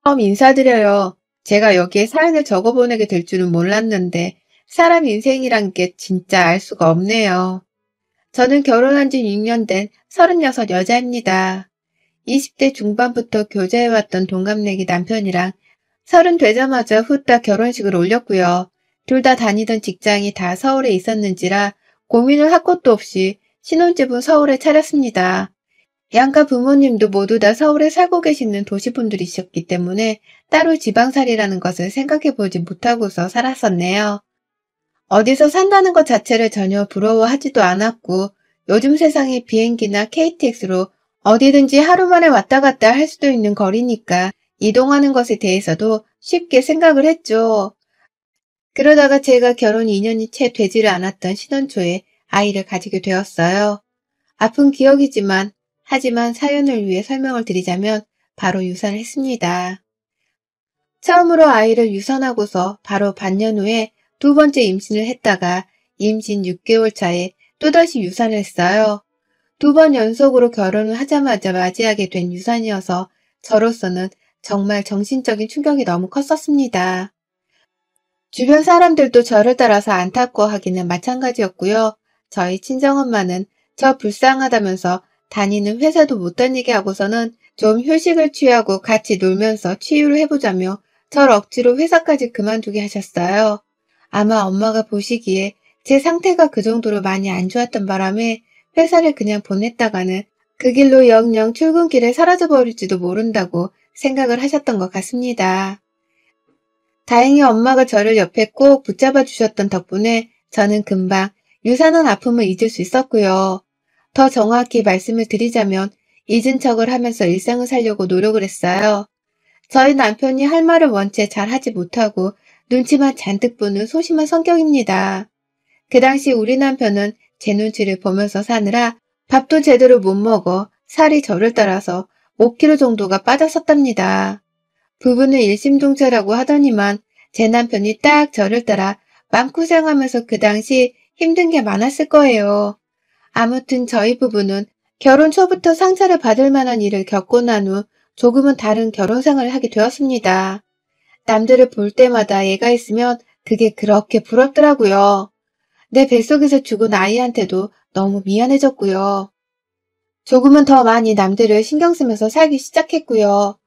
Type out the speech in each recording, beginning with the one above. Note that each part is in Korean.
처음 인사드려요. 제가 여기에 사연을 적어보내게 될 줄은 몰랐는데 사람 인생이란 게 진짜 알 수가 없네요. 저는 결혼한 지 6년 된 36 여자입니다. 20대 중반부터 교제해왔던 동갑내기 남편이랑 30 되자마자 후딱 결혼식을 올렸고요. 둘 다 다니던 직장이 다 서울에 있었는지라 고민을 할 것도 없이 신혼집은 서울에 차렸습니다. 양가 부모님도 모두 다 서울에 살고 계시는 도시분들이셨기 때문에 따로 지방살이라는 것을 생각해 보지 못하고서 살았었네요. 어디서 산다는 것 자체를 전혀 부러워하지도 않았고 요즘 세상에 비행기나 KTX로 어디든지 하루 만에 왔다 갔다 할 수도 있는 거리니까 이동하는 것에 대해서도 쉽게 생각을 했죠. 그러다가 제가 결혼 2년이 채 되지를 않았던 신혼 초에 아이를 가지게 되었어요. 아픈 기억이지만 하지만 사연을 위해 설명을 드리자면 바로 유산을 했습니다. 처음으로 아이를 유산하고서 바로 반년 후에 두 번째 임신을 했다가 임신 6개월 차에 또다시 유산을 했어요. 두 번 연속으로 결혼을 하자마자 맞이하게 된 유산이어서 저로서는 정말 정신적인 충격이 너무 컸었습니다. 주변 사람들도 저를 따라서 안타까워하기는 마찬가지였고요. 저희 친정엄마는 저 불쌍하다면서 다니는 회사도 못 다니게 하고서는 좀 휴식을 취하고 같이 놀면서 치유를 해보자며 절 억지로 회사까지 그만두게 하셨어요. 아마 엄마가 보시기에 제 상태가 그 정도로 많이 안 좋았던 바람에 회사를 그냥 보냈다가는 그 길로 영영 출근길에 사라져버릴지도 모른다고 생각을 하셨던 것 같습니다. 다행히 엄마가 저를 옆에 꼭 붙잡아 주셨던 덕분에 저는 금방 유산한 아픔을 잊을 수 있었고요. 더 정확히 말씀을 드리자면 잊은 척을 하면서 일상을 살려고 노력을 했어요. 저희 남편이 할 말을 원체 잘 하지 못하고 눈치만 잔뜩 보는 소심한 성격입니다. 그 당시 우리 남편은 제 눈치를 보면서 사느라 밥도 제대로 못 먹어 살이 저를 따라서 5kg 정도가 빠졌었답니다. 부부는 일심동체라고 하더니만 제 남편이 딱 저를 따라 마음고생하면서 그 당시 힘든 게 많았을 거예요. 아무튼 저희 부부는 결혼 초부터 상처를 받을 만한 일을 겪고 난 후 조금은 다른 결혼 생활을 하게 되었습니다. 남들을 볼 때마다 애가 있으면 그게 그렇게 부럽더라고요. 내 뱃속에서 죽은 아이한테도 너무 미안해졌고요. 조금은 더 많이 남들을 신경 쓰면서 살기 시작했고요.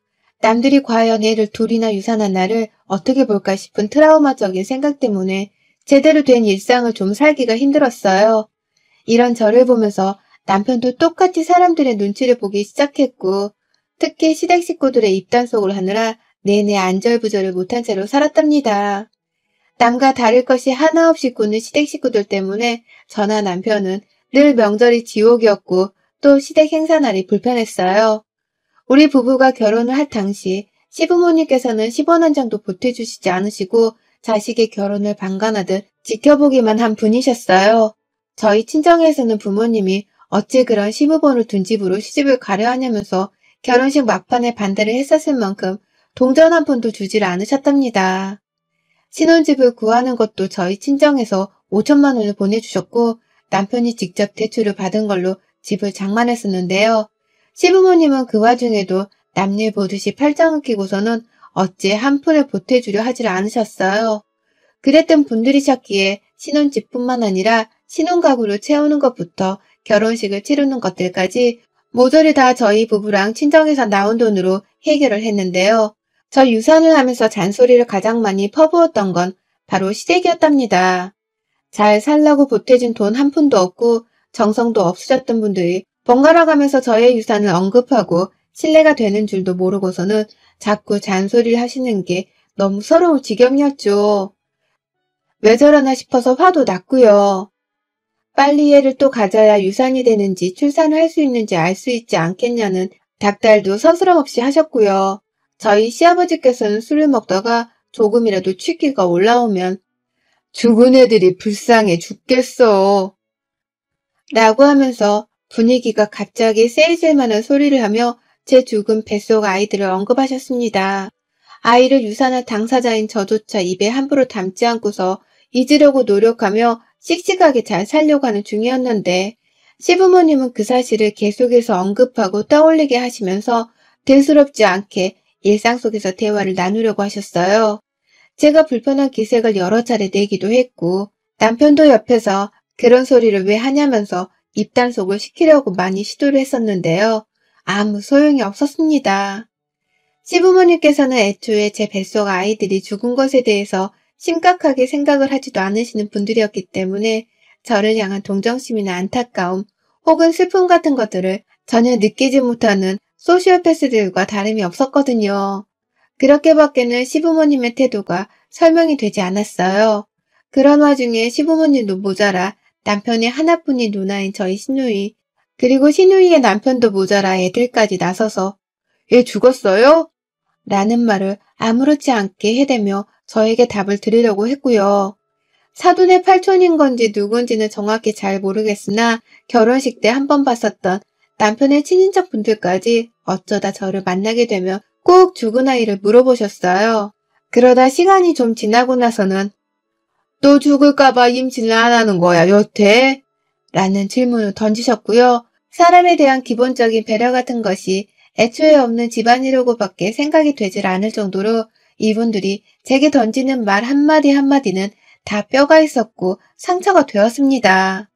남들이 과연 애를 둘이나 유산한 나를 어떻게 볼까 싶은 트라우마적인 생각 때문에 제대로 된 일상을 좀 살기가 힘들었어요. 이런 저를 보면서 남편도 똑같이 사람들의 눈치를 보기 시작했고 특히 시댁 식구들의 입단속을 하느라 내내 안절부절을 못한 채로 살았답니다. 남과 다를 것이 하나 없이 꾸는 시댁 식구들 때문에 저나 남편은 늘 명절이 지옥이었고 또 시댁 행사날이 불편했어요. 우리 부부가 결혼을 할 당시 시부모님께서는 10원 한 장도 보태주시지 않으시고 자식의 결혼을 방관하듯 지켜보기만 한 분이셨어요. 저희 친정에서는 부모님이 어찌 그런 시부본을 둔 집으로 시집을 가려 하냐면서 결혼식 막판에 반대를 했었을 만큼 동전 한 푼도 주지를 않으셨답니다. 신혼집을 구하는 것도 저희 친정에서 5천만 원을 보내주셨고 남편이 직접 대출을 받은 걸로 집을 장만했었는데요. 시부모님은 그 와중에도 남일 보듯이 팔짱을 끼고서는 어찌 한 푼을 보태주려 하질 않으셨어요. 그랬던 분들이셨기에 신혼집뿐만 아니라 신혼가구를 채우는 것부터 결혼식을 치르는 것들까지 모조리 다 저희 부부랑 친정에서 나온 돈으로 해결을 했는데요. 저 유산을 하면서 잔소리를 가장 많이 퍼부었던 건 바로 시댁이었답니다. 잘 살라고 보태준 돈 한 푼도 없고 정성도 없으셨던 분들이 번갈아 가면서 저의 유산을 언급하고 신뢰가 되는 줄도 모르고서는 자꾸 잔소리를 하시는 게 너무 서러울 지경이었죠. 왜 저러나 싶어서 화도 났고요. 빨리 애를 또 가져야 유산이 되는지 출산을 할 수 있는지 알 수 있지 않겠냐는 닥달도 서스럼 없이 하셨고요. 저희 시아버지께서는 술을 먹다가 조금이라도 취기가 올라오면 죽은 애들이 불쌍해 죽겠어 라고 하면서 분위기가 갑자기 세이질 만한 소리를 하며 제 죽은 뱃속 아이들을 언급하셨습니다. 아이를 유산할 당사자인 저조차 입에 함부로 담지 않고서 잊으려고 노력하며 씩씩하게 잘 살려고 하는 중이었는데 시부모님은 그 사실을 계속해서 언급하고 떠올리게 하시면서 대수롭지 않게 일상 속에서 대화를 나누려고 하셨어요. 제가 불편한 기색을 여러 차례 내기도 했고, 남편도 옆에서 그런 소리를 왜 하냐면서 입단속을 시키려고 많이 시도를 했었는데요. 아무 소용이 없었습니다. 시부모님께서는 애초에 제 뱃속 아이들이 죽은 것에 대해서 심각하게 생각을 하지도 않으시는 분들이었기 때문에 저를 향한 동정심이나 안타까움 혹은 슬픔 같은 것들을 전혀 느끼지 못하는 소시오패스들과 다름이 없었거든요. 그렇게밖에는 시부모님의 태도가 설명이 되지 않았어요. 그런 와중에 시부모님도 모자라 남편이 하나뿐인 누나인 저희 시누이, 그리고 시누이의 남편도 모자라 애들까지 나서서 "얘 죽었어요?" 라는 말을 아무렇지 않게 해대며 저에게 답을 들으려고 했고요. 사돈의 팔촌인 건지 누군지는 정확히 잘 모르겠으나 결혼식 때 한 번 봤었던 남편의 친인척 분들까지 어쩌다 저를 만나게 되면 꼭 죽은 아이를 물어보셨어요. 그러다 시간이 좀 지나고 나서는 "또 죽을까봐 임신을 안 하는 거야, 여태?" 라는 질문을 던지셨고요. 사람에 대한 기본적인 배려 같은 것이 애초에 없는 집안이라고밖에 생각이 되질 않을 정도로 이분들이 제게 던지는 말 한마디 한마디는 다 뼈가 있었고 상처가 되었습니다.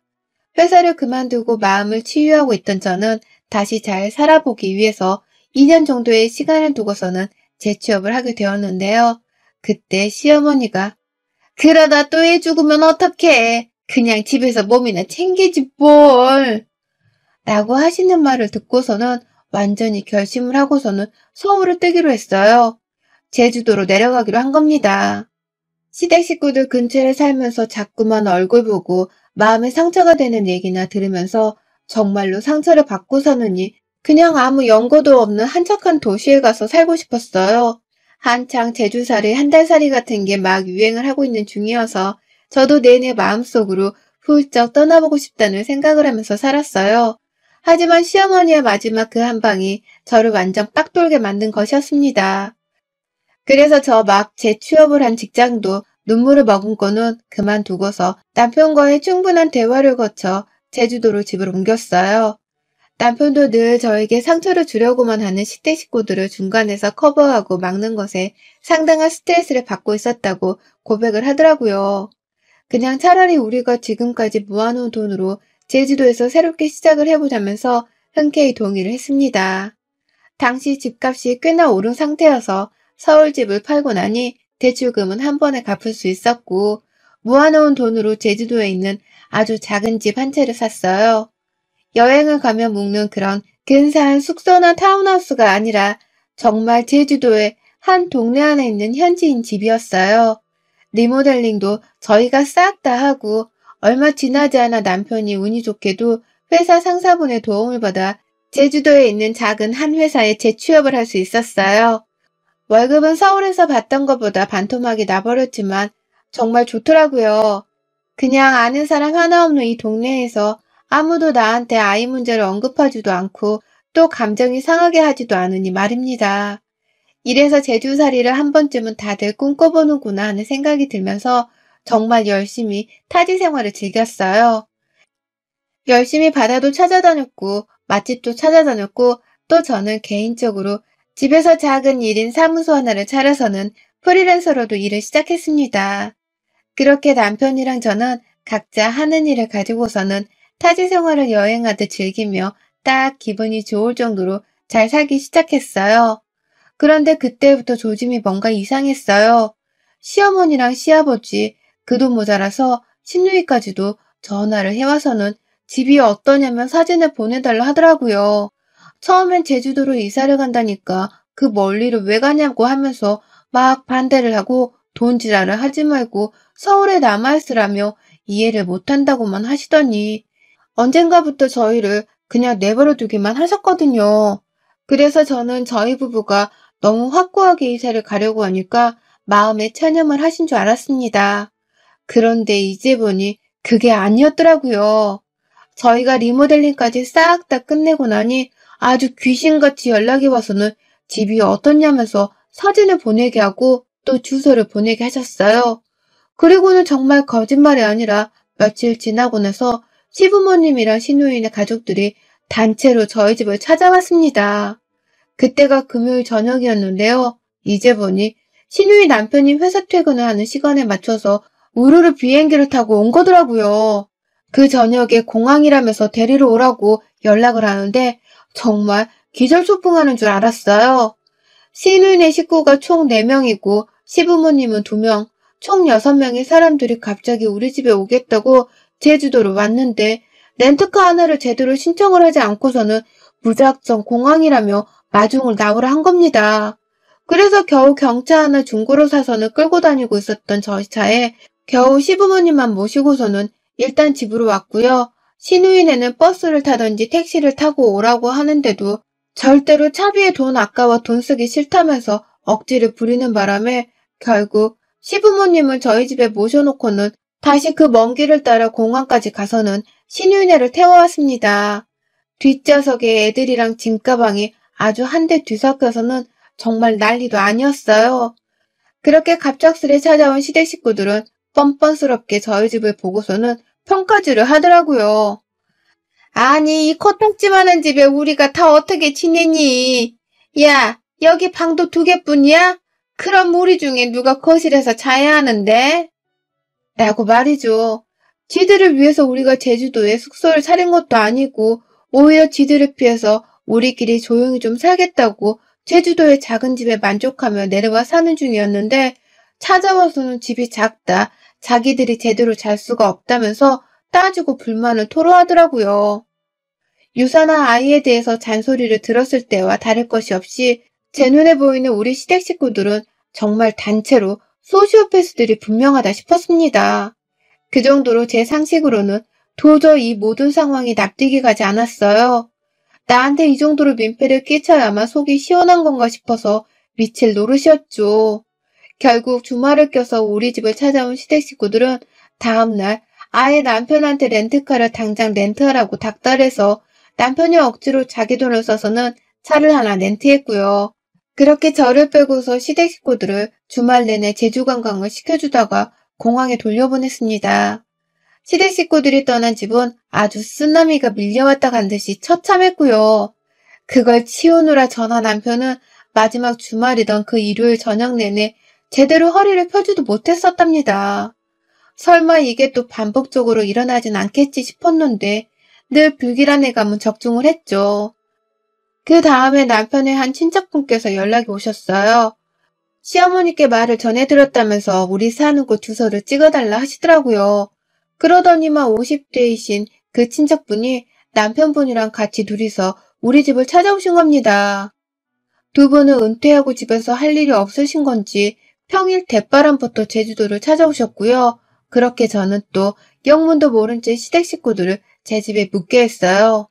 회사를 그만두고 마음을 치유하고 있던 저는 다시 잘 살아보기 위해서 2년 정도의 시간을 두고서는 재취업을 하게 되었는데요. 그때 시어머니가 "그러다 또 애 죽으면 어떡해. 그냥 집에서 몸이나 챙기지 뭘." 라고 하시는 말을 듣고서는 완전히 결심을 하고서는 서울을 뜨기로 했어요. 제주도로 내려가기로 한 겁니다. 시댁 식구들 근처에 살면서 자꾸만 얼굴 보고 마음에 상처가 되는 얘기나 들으면서 정말로 상처를 받고 사느니 그냥 아무 연고도 없는 한적한 도시에 가서 살고 싶었어요. 한창 제주살이 한 달살이 같은 게 막 유행을 하고 있는 중이어서 저도 내내 마음속으로 훌쩍 떠나보고 싶다는 생각을 하면서 살았어요. 하지만 시어머니의 마지막 그 한 방이 저를 완전 빡돌게 만든 것이었습니다. 그래서 저 막 재취업을 한 직장도 눈물을 머금고는 그만두고서 남편과의 충분한 대화를 거쳐 제주도로 집을 옮겼어요. 남편도 늘 저에게 상처를 주려고만 하는 시댁 식구들을 중간에서 커버하고 막는 것에 상당한 스트레스를 받고 있었다고 고백을 하더라고요. 그냥 차라리 우리가 지금까지 모아놓은 돈으로 제주도에서 새롭게 시작을 해보자면서 흔쾌히 동의를 했습니다. 당시 집값이 꽤나 오른 상태여서 서울집을 팔고 나니 대출금은 한 번에 갚을 수 있었고 모아놓은 돈으로 제주도에 있는 아주 작은 집 한 채를 샀어요. 여행을 가면 묵는 그런 근사한 숙소나 타운하우스가 아니라 정말 제주도의 한 동네 안에 있는 현지인 집이었어요. 리모델링도 저희가 싹 다 하고 얼마 지나지 않아 남편이 운이 좋게도 회사 상사분의 도움을 받아 제주도에 있는 작은 한 회사에 재취업을 할 수 있었어요. 월급은 서울에서 받던 것보다 반토막이 나버렸지만 정말 좋더라고요. 그냥 아는 사람 하나 없는 이 동네에서 아무도 나한테 아이 문제를 언급하지도 않고 또 감정이 상하게 하지도 않으니 말입니다. 이래서 제주살이를 한 번쯤은 다들 꿈꿔보는구나 하는 생각이 들면서 정말 열심히 타지 생활을 즐겼어요. 열심히 바다도 찾아다녔고 맛집도 찾아다녔고 또 저는 개인적으로 집에서 작은 1인 사무소 하나를 차려서는 프리랜서로도 일을 시작했습니다. 그렇게 남편이랑 저는 각자 하는 일을 가지고서는 타지 생활을 여행하듯 즐기며 딱 기분이 좋을 정도로 잘 살기 시작했어요. 그런데 그때부터 조짐이 뭔가 이상했어요. 시어머니랑 시아버지, 그 돈 모자라서 시누이까지도 전화를 해와서는 집이 어떠냐면 사진을 보내달라 하더라고요. 처음엔 제주도로 이사를 간다니까 그 멀리를 왜 가냐고 하면서 막 반대를 하고 돈지랄을 하지 말고 서울에 남아있으라며 이해를 못한다고만 하시더니 언젠가부터 저희를 그냥 내버려 두기만 하셨거든요. 그래서 저는 저희 부부가 너무 확고하게 이사를 가려고 하니까 마음에 체념을 하신 줄 알았습니다. 그런데 이제 보니 그게 아니었더라고요. 저희가 리모델링까지 싹 다 끝내고 나니 아주 귀신같이 연락이 와서는 집이 어떻냐면서 사진을 보내게 하고 또 주소를 보내게 하셨어요. 그리고는 정말 거짓말이 아니라 며칠 지나고 나서 시부모님이랑 시누이네 가족들이 단체로 저희 집을 찾아왔습니다. 그때가 금요일 저녁이었는데요. 이제 보니 신우이 남편이 회사 퇴근을 하는 시간에 맞춰서 우르르 비행기를 타고 온 거더라고요. 그 저녁에 공항이라면서 데리러 오라고 연락을 하는데 정말 기절초풍하는 줄 알았어요. 신우이네 식구가 총 4명이고 시부모님은 2명, 총 6명의 사람들이 갑자기 우리 집에 오겠다고 제주도로 왔는데 렌트카 하나를 제대로 신청을 하지 않고서는 무작정 공항이라며 마중을 나오라 한 겁니다. 그래서 겨우 경차 하나 중고로 사서는 끌고 다니고 있었던 저희 차에 겨우 시부모님만 모시고서는 일단 집으로 왔고요. 시누이네는 버스를 타든지 택시를 타고 오라고 하는데도 절대로 차비에 돈 아까워 돈 쓰기 싫다면서 억지를 부리는 바람에 결국 시부모님을 저희 집에 모셔놓고는 다시 그 먼 길을 따라 공항까지 가서는 시누이네를 태워왔습니다. 뒷좌석에 애들이랑 짐가방이 아주 한데 뒤섞여서는 정말 난리도 아니었어요. 그렇게 갑작스레 찾아온 시댁 식구들은 뻔뻔스럽게 저희 집을 보고서는 평가질을 하더라고요. 아니, 이 코딱지만한 집에 우리가 다 어떻게 지내니? 야, 여기 방도 2개뿐이야? 그럼 우리 중에 누가 거실에서 자야 하는데? 라고 말이죠. 지들을 위해서 우리가 제주도에 숙소를 차린 것도 아니고 오히려 지들을 피해서 우리끼리 조용히 좀 살겠다고 제주도의 작은 집에 만족하며 내려와 사는 중이었는데 찾아와서는 집이 작다, 자기들이 제대로 잘 수가 없다면서 따지고 불만을 토로하더라고요. 유사나 아이에 대해서 잔소리를 들었을 때와 다를 것이 없이 제 눈에 보이는 우리 시댁 식구들은 정말 단체로 소시오패스들이 분명하다 싶었습니다. 그 정도로 제 상식으로는 도저히 이 모든 상황이 납득이 가지 않았어요. 나한테 이 정도로 민폐를 끼쳐야만 속이 시원한 건가 싶어서 미칠 노릇이었죠. 결국 주말을 껴서 우리 집을 찾아온 시댁 식구들은 다음날 아예 남편한테 렌트카를 당장 렌트하라고 닥달해서 남편이 억지로 자기 돈을 써서는 차를 하나 렌트했고요. 그렇게 저를 빼고서 시댁 식구들을 주말 내내 제주 관광을 시켜주다가 공항에 돌려보냈습니다. 시댁 식구들이 떠난 집은 아주 쓰나미가 밀려왔다 간 듯이 처참했고요. 그걸 치우느라 저나 남편은 마지막 주말이던 그 일요일 저녁 내내 제대로 허리를 펴지도 못했었답니다. 설마 이게 또 반복적으로 일어나진 않겠지 싶었는데 늘 불길한 감은 적중을 했죠. 그 다음에 남편의 한 친척분께서 연락이 오셨어요. 시어머니께 말을 전해드렸다면서 우리 사는 곳 주소를 찍어달라 하시더라고요. 그러더니만 50대이신 그 친척분이 남편분이랑 같이 둘이서 우리 집을 찾아오신 겁니다. 2분은 은퇴하고 집에서 할 일이 없으신 건지 평일 대바람부터 제주도를 찾아오셨고요. 그렇게 저는 또 영문도 모른 채 시댁 식구들을 제 집에 묵게 했어요.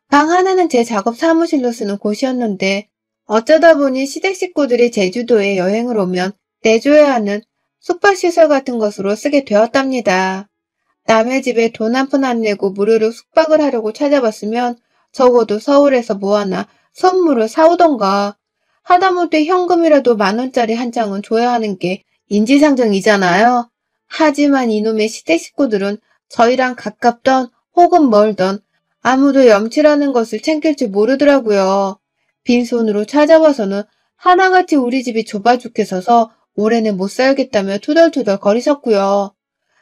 방 하나는 제 작업 사무실로 쓰는 곳이었는데 어쩌다 보니 시댁 식구들이 제주도에 여행을 오면 내줘야 하는 숙박시설 같은 것으로 쓰게 되었답니다. 남의 집에 돈 한 푼 안 내고 무료로 숙박을 하려고 찾아봤으면 적어도 서울에서 뭐 하나 선물을 사오던가 하다못해 현금이라도 10,000원짜리 한 장은 줘야 하는 게 인지상정이잖아요. 하지만 이놈의 시댁 식구들은 저희랑 가깝던 혹은 멀던 아무도 염치라는 것을 챙길 줄 모르더라고요. 빈손으로 찾아와서는 하나같이 우리 집이 좁아 죽겠어서 올해는 못 살겠다며 투덜투덜 거리셨고요.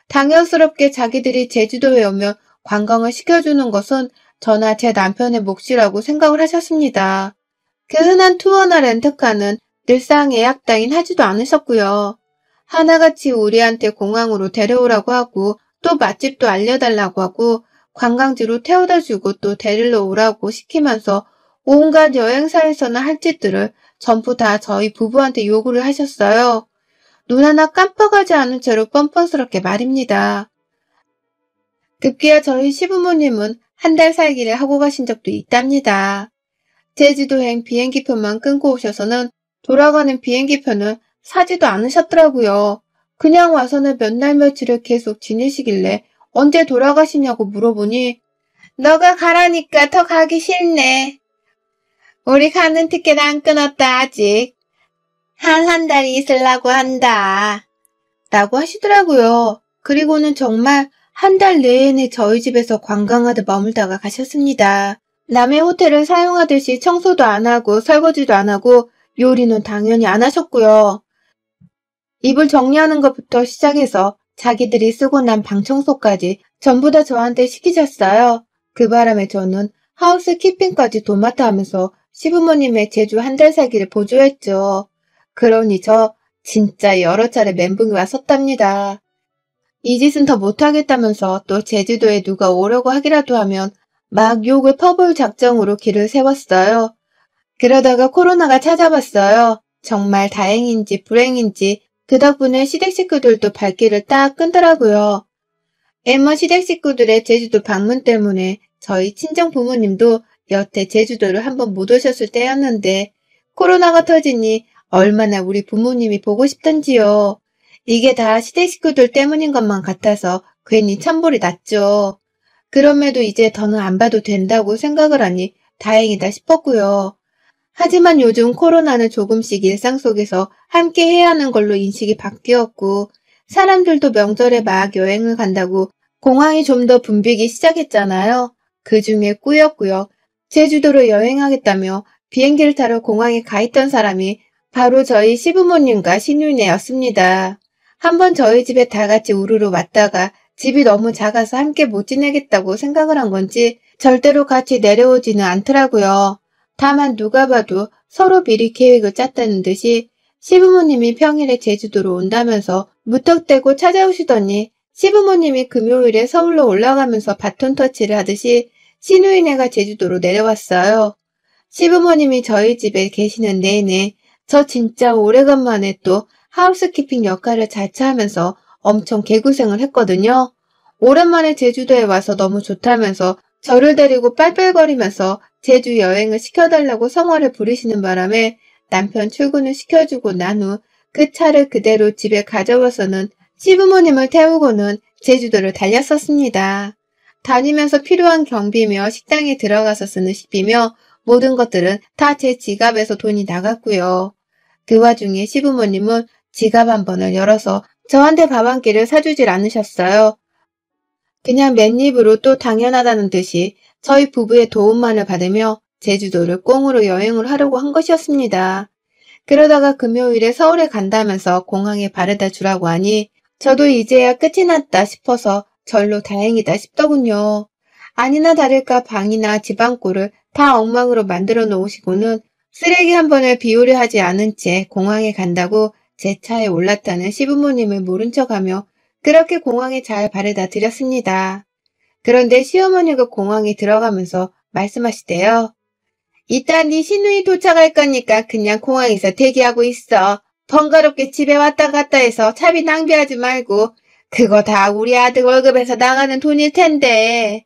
당연스럽게 자기들이 제주도에 오면 관광을 시켜주는 것은 저나 제 남편의 몫이라고 생각을 하셨습니다. 그 흔한 투어나 렌트카는 늘상 예약 따윈 하지도 않으셨고요. 하나같이 우리한테 공항으로 데려오라고 하고 또 맛집도 알려달라고 하고 관광지로 태워다주고 또 데리러 오라고 시키면서 온갖 여행사에서나 할 짓들을 전부 다 저희 부부한테 요구를 하셨어요. 눈 하나 깜빡하지 않은 채로 뻔뻔스럽게 말입니다. 급기야 저희 시부모님은 한 달 살기를 하고 가신 적도 있답니다. 제주도행 비행기표만 끊고 오셔서는 돌아가는 비행기표는 사지도 않으셨더라고요. 그냥 와서는 몇 날 며칠을 계속 지내시길래 언제 돌아가시냐고 물어보니 너가 가라니까 더 가기 싫네. 우리 가는 티켓 안 끊었다 아직. 한 달이 있으려고 한다. 라고 하시더라고요. 그리고는 정말 한 달 내내 저희 집에서 관광하듯 머물다가 가셨습니다. 남의 호텔을 사용하듯이 청소도 안 하고 설거지도 안 하고 요리는 당연히 안 하셨고요. 이불 정리하는 것부터 시작해서 자기들이 쓰고 난 방 청소까지 전부 다 저한테 시키셨어요. 그 바람에 저는 하우스키핑까지 도맡아 하면서 시부모님의 제주 한 달 살기를 보조했죠. 그러니 저 진짜 여러 차례 멘붕이 왔었답니다. 이 짓은 더 못하겠다면서 또 제주도에 누가 오려고 하기라도 하면 막 욕을 퍼부을 작정으로 길을 세웠어요. 그러다가 코로나가 찾아왔어요. 정말 다행인지 불행인지 그 덕분에 시댁 식구들도 발길을 딱 끈더라고요. 엠머 시댁 식구들의 제주도 방문 때문에 저희 친정 부모님도 여태 제주도를 한번 못 오셨을 때였는데 코로나가 터지니 얼마나 우리 부모님이 보고 싶던지요. 이게 다 시댁 식구들 때문인 것만 같아서 괜히 천불이 났죠. 그럼에도 이제 더는 안 봐도 된다고 생각을 하니 다행이다 싶었고요. 하지만 요즘 코로나는 조금씩 일상 속에서 함께 해야 하는 걸로 인식이 바뀌었고 사람들도 명절에 막 여행을 간다고 공항이 좀 더 붐비기 시작했잖아요. 그중에 꾸역꾸역 제주도로 여행하겠다며 비행기를 타러 공항에 가 있던 사람이 바로 저희 시부모님과 시누이네였습니다. 한번 저희 집에 다 같이 우르르 왔다가 집이 너무 작아서 함께 못 지내겠다고 생각을 한 건지 절대로 같이 내려오지는 않더라고요. 다만 누가 봐도 서로 미리 계획을 짰다는 듯이 시부모님이 평일에 제주도로 온다면서 무턱대고 찾아오시더니 시부모님이 금요일에 서울로 올라가면서 바톤 터치를 하듯이 시누이네가 제주도로 내려왔어요. 시부모님이 저희 집에 계시는 내내 저 진짜 오래간만에 또 하우스키핑 역할을 자처하면서 엄청 개고생을 했거든요. 오랜만에 제주도에 와서 너무 좋다면서 저를 데리고 빨빨거리면서 제주 여행을 시켜달라고 성화를 부리시는 바람에 남편 출근을 시켜주고 난 후 그 차를 그대로 집에 가져와서는 시부모님을 태우고는 제주도를 달렸었습니다. 다니면서 필요한 경비며 식당에 들어가서 쓰는 식비며 모든 것들은 다 제 지갑에서 돈이 나갔고요. 그 와중에 시부모님은 지갑 한 번을 열어서 저한테 밥 한 끼를 사주질 않으셨어요. 그냥 맨입으로 또 당연하다는 듯이 저희 부부의 도움만을 받으며 제주도를 꽁으로 여행을 하려고 한 것이었습니다. 그러다가 금요일에 서울에 간다면서 공항에 바래다 주라고 하니 저도 이제야 끝이 났다 싶어서 절로 다행이다 싶더군요. 아니나 다를까 방이나 집안꼴을 다 엉망으로 만들어 놓으시고는 쓰레기 한 번을 비우려 하지 않은 채 공항에 간다고 제 차에 올랐다는 시부모님을 모른 척하며 그렇게 공항에 잘 바래다 드렸습니다. 그런데 시어머니가 공항에 들어가면서 말씀하시대요. 이따 네 시누이 도착할 거니까 그냥 공항에서 대기하고 있어. 번거롭게 집에 왔다 갔다 해서 차비 낭비하지 말고 그거 다 우리 아들 월급에서 나가는 돈일 텐데.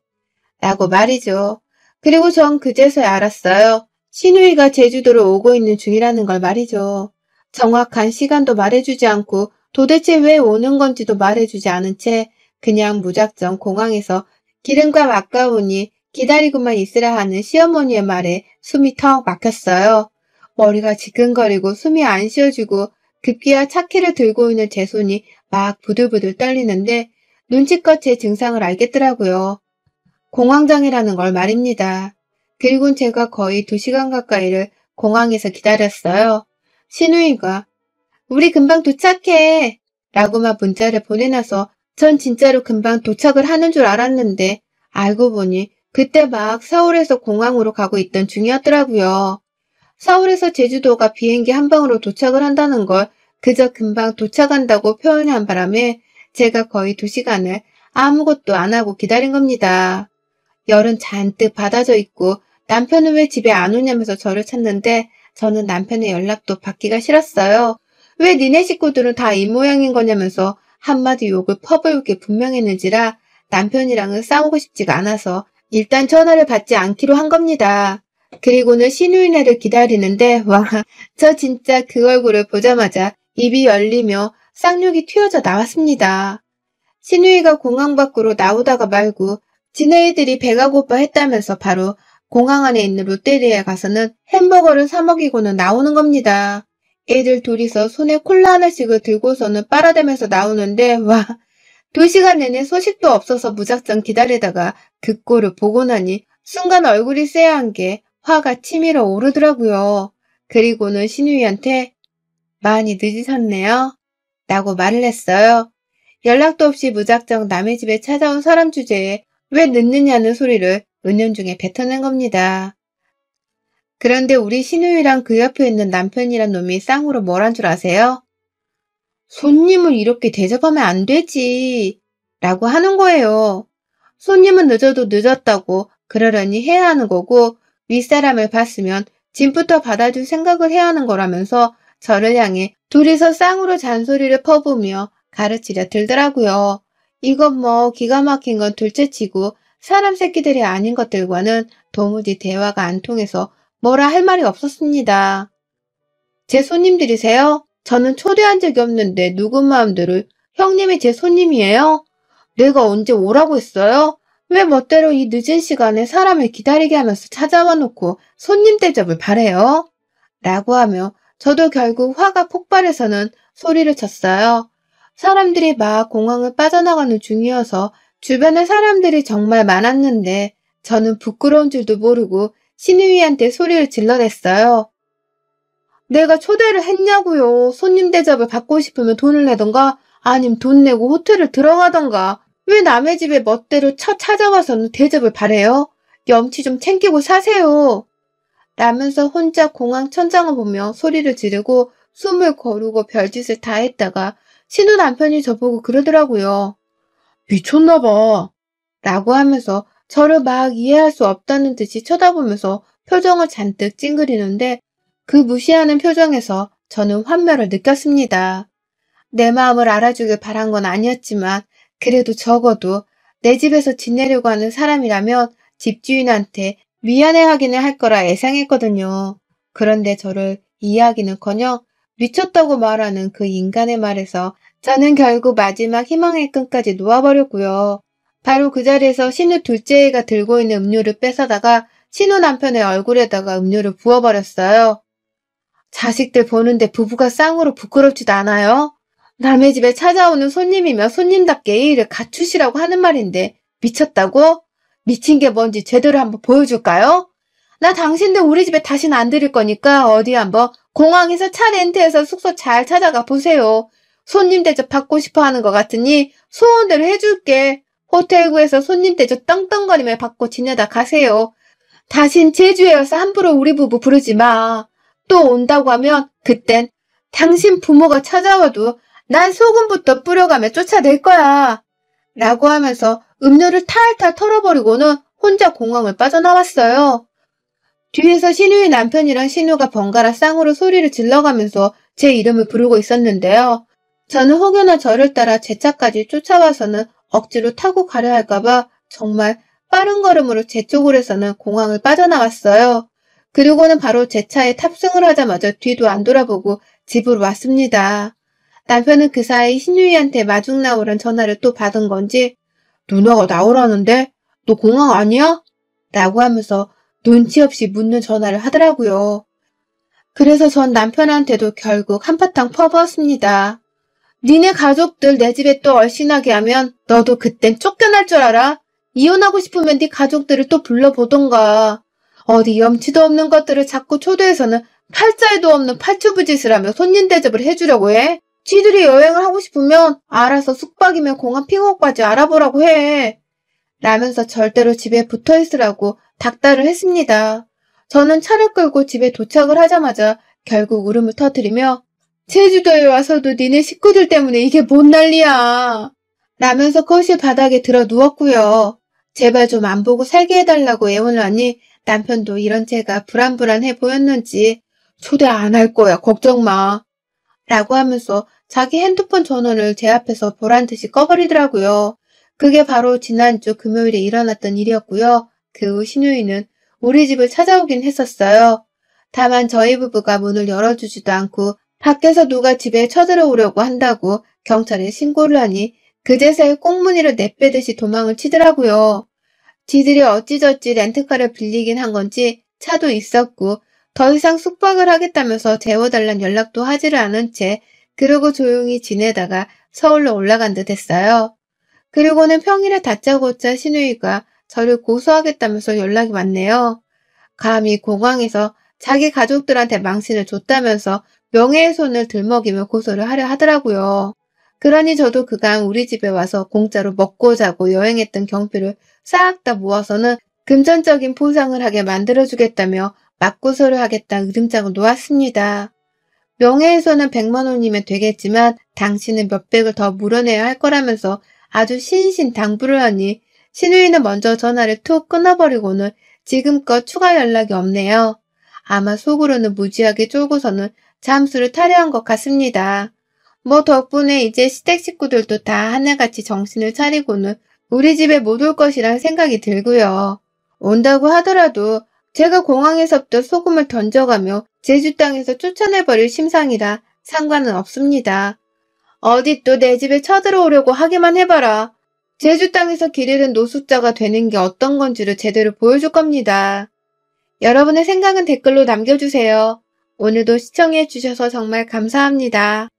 라고 말이죠. 그리고 전 그제서야 알았어요. 시누이가 제주도로 오고 있는 중이라는 걸 말이죠. 정확한 시간도 말해주지 않고 도대체 왜 오는 건지도 말해주지 않은 채 그냥 무작정 공항에서 기름값 아까우니 기다리고만 있으라 하는 시어머니의 말에 숨이 턱 막혔어요. 머리가 지끈거리고 숨이 안 쉬어지고 급기야 차키를 들고 있는 제 손이 막 부들부들 떨리는데 눈치껏 제 증상을 알겠더라고요. 공황장애라는 걸 말입니다. 그리고 제가 거의 2시간 가까이를 공항에서 기다렸어요. 시누이가 우리 금방 도착해 라고만 문자를 보내놔서 전 진짜로 금방 도착을 하는 줄 알았는데 알고 보니 그때 막 서울에서 공항으로 가고 있던 중이었더라고요. 서울에서 제주도가 비행기 한 방으로 도착을 한다는 걸 그저 금방 도착한다고 표현한 바람에 제가 거의 2시간을 아무것도 안 하고 기다린 겁니다. 열은 잔뜩 받아져 있고 남편은 왜 집에 안 오냐면서 저를 찾는데 저는 남편의 연락도 받기가 싫었어요. 왜 니네 식구들은 다 이 모양인 거냐면서 한마디 욕을 퍼부을게 분명했는지라 남편이랑은 싸우고 싶지가 않아서 일단 전화를 받지 않기로 한 겁니다. 그리고는 시누이네를 기다리는데 와, 저 진짜 그 얼굴을 보자마자 입이 열리며 쌍욕이 튀어져 나왔습니다. 시누이가 공항 밖으로 나오다가 말고 지네들이 배가 고파 했다면서 바로 공항 안에 있는 롯데리아에 가서는 햄버거를 사 먹이고는 나오는 겁니다. 애들 둘이서 손에 콜라 하나씩을 들고서는 빨아대면서 나오는데 와, 2시간 내내 소식도 없어서 무작정 기다리다가 그 꼴을 보고 나니 순간 얼굴이 쎄한 게 화가 치밀어 오르더라고요. 그리고는 신우이한테 많이 늦으셨네요. 라고 말을 했어요. 연락도 없이 무작정 남의 집에 찾아온 사람 주제에 왜 늦느냐는 소리를 은연중에 뱉어낸 겁니다. 그런데 우리 신우이랑 그 옆에 있는 남편이란 놈이 쌍으로 뭘 한 줄 아세요? 손님을 이렇게 대접하면 안 되지. 라고 하는 거예요. 손님은 늦어도 늦었다고 그러려니 해야 하는 거고 윗사람을 봤으면 짐부터 받아줄 생각을 해야 하는 거라면서 저를 향해 둘이서 쌍으로 잔소리를 퍼부으며 가르치려 들더라고요. 이건 뭐 기가 막힌 건 둘째치고 사람 새끼들이 아닌 것들과는 도무지 대화가 안 통해서 뭐라 할 말이 없었습니다. 제 손님들이세요? 저는 초대한 적이 없는데 누구 마음대로 형님이 제 손님이에요? 내가 언제 오라고 했어요? 왜 멋대로 이 늦은 시간에 사람을 기다리게 하면서 찾아와 놓고 손님 대접을 바래요? 라고 하며 저도 결국 화가 폭발해서는 소리를 쳤어요. 사람들이 막 공항을 빠져나가는 중이어서 주변에 사람들이 정말 많았는데 저는 부끄러운 줄도 모르고 신우이한테 소리를 질러댔어요. 내가 초대를 했냐고요. 손님 대접을 받고 싶으면 돈을 내던가 아님 돈 내고 호텔을 들어가던가 왜 남의 집에 멋대로 찾아와서는 대접을 바래요? 염치 좀 챙기고 사세요. 라면서 혼자 공항 천장을 보며 소리를 지르고 숨을 거르고 별짓을 다 했다가 신우 남편이 저보고 그러더라고요. 미쳤나 봐. 라고 하면서 저를 막 이해할 수 없다는 듯이 쳐다보면서 표정을 잔뜩 찡그리는데 그 무시하는 표정에서 저는 환멸을 느꼈습니다. 내 마음을 알아주길 바란 건 아니었지만 그래도 적어도 내 집에서 지내려고 하는 사람이라면 집주인한테 미안해하기는 할 거라 예상했거든요. 그런데 저를 이해하기는커녕 미쳤다고 말하는 그 인간의 말에서 저는 결국 마지막 희망의 끈까지 놓아버렸고요. 바로 그 자리에서 신우 둘째 애가 들고 있는 음료를 뺏어다가 신우 남편의 얼굴에다가 음료를 부어버렸어요. 자식들 보는데 부부가 쌍으로 부끄럽지도 않아요? 남의 집에 찾아오는 손님이면 손님답게 예의를 갖추시라고 하는 말인데 미쳤다고? 미친 게 뭔지 제대로 한번 보여줄까요? 나 당신들 우리 집에 다시는 안 들일 거니까 어디 한번 공항에서 차 렌트해서 숙소 잘 찾아가 보세요. 손님 대접 받고 싶어 하는 것 같으니 소원대로 해줄게. 호텔 구에서 손님 대접 떵떵거리며 받고 지내다 가세요. 다신 제주에 와서 함부로 우리 부부 부르지 마. 또 온다고 하면 그땐 당신 부모가 찾아와도 난 소금부터 뿌려가며 쫓아낼 거야. 라고 하면서 음료를 탈탈 털어버리고는 혼자 공항을 빠져나왔어요. 뒤에서 신우의 남편이랑 신우가 번갈아 쌍으로 소리를 질러가면서 제 이름을 부르고 있었는데요. 저는 혹여나 저를 따라 제 차까지 쫓아와서는 억지로 타고 가려 할까봐 정말 빠른 걸음으로 제 쪽으로 해서는 공항을 빠져나왔어요. 그리고는 바로 제 차에 탑승을 하자마자 뒤도 안 돌아보고 집으로 왔습니다. 남편은 그 사이 신유이한테 마중 나오란 전화를 또 받은 건지 누나가 나오라는데 너 공항 아니야? 라고 하면서 눈치 없이 묻는 전화를 하더라고요. 그래서 전 남편한테도 결국 한바탕 퍼부었습니다. 니네 가족들 내 집에 또 얼씬하게 하면 너도 그땐 쫓겨날 줄 알아? 이혼하고 싶으면 네 가족들을 또 불러보던가. 어디 염치도 없는 것들을 자꾸 초대해서는 팔자에도 없는 팔추부짓을 하며 손님 대접을 해주려고 해. 지들이 여행을 하고 싶으면 알아서 숙박이면 공항 핑업까지 알아보라고 해. 라면서 절대로 집에 붙어있으라고 닥달을 했습니다. 저는 차를 끌고 집에 도착을 하자마자 결국 울음을 터뜨리며 제주도에 와서도 니네 식구들 때문에 이게 뭔 난리야. 라면서 거실 바닥에 들어 누웠고요. 제발 좀 안 보고 살게 해달라고 애원을 하니 남편도 이런 제가 불안불안해 보였는지 초대 안 할 거야 걱정 마. 라고 하면서 자기 핸드폰 전원을 제 앞에서 보란듯이 꺼버리더라고요. 그게 바로 지난주 금요일에 일어났던 일이었고요. 그 후 신우이는 우리 집을 찾아오긴 했었어요. 다만 저희 부부가 문을 열어주지도 않고 밖에서 누가 집에 쳐들어오려고 한다고 경찰에 신고를 하니 그제서야 꽁무니를 내빼듯이 도망을 치더라고요. 지들이 어찌저찌 렌트카를 빌리긴 한 건지 차도 있었고 더 이상 숙박을 하겠다면서 재워달란 연락도 하지를 않은 채 그러고 조용히 지내다가 서울로 올라간 듯 했어요. 그리고는 평일에 다짜고짜 신우이가 저를 고소하겠다면서 연락이 왔네요. 감히 공항에서 자기 가족들한테 망신을 줬다면서 명예훼손을 들먹이며 고소를 하려 하더라고요. 그러니 저도 그간 우리 집에 와서 공짜로 먹고 자고 여행했던 경비를 싹 다 모아서는 금전적인 포상을 하게 만들어주겠다며 맞고소를 하겠다 으름장을 놓았습니다. 명예훼손은 100만 원이면 되겠지만 당신은 몇백을 더 물어내야 할 거라면서 아주 신신당부를 하니 신우이는 먼저 전화를 툭 끊어버리고는 지금껏 추가 연락이 없네요. 아마 속으로는 무지하게 쫄고서는 잠수를 타려 한 것 같습니다. 뭐 덕분에 이제 시댁 식구들도 다 하나같이 정신을 차리고는 우리 집에 못 올 것이란 생각이 들고요. 온다고 하더라도 제가 공항에서부터 소금을 던져가며 제주 땅에서 쫓아내버릴 심상이라 상관은 없습니다. 어디 또 내 집에 쳐들어오려고 하기만 해봐라. 제주 땅에서 길 잃은 노숙자가 되는 게 어떤 건지를 제대로 보여줄 겁니다. 여러분의 생각은 댓글로 남겨주세요. 오늘도 시청해주셔서 정말 감사합니다.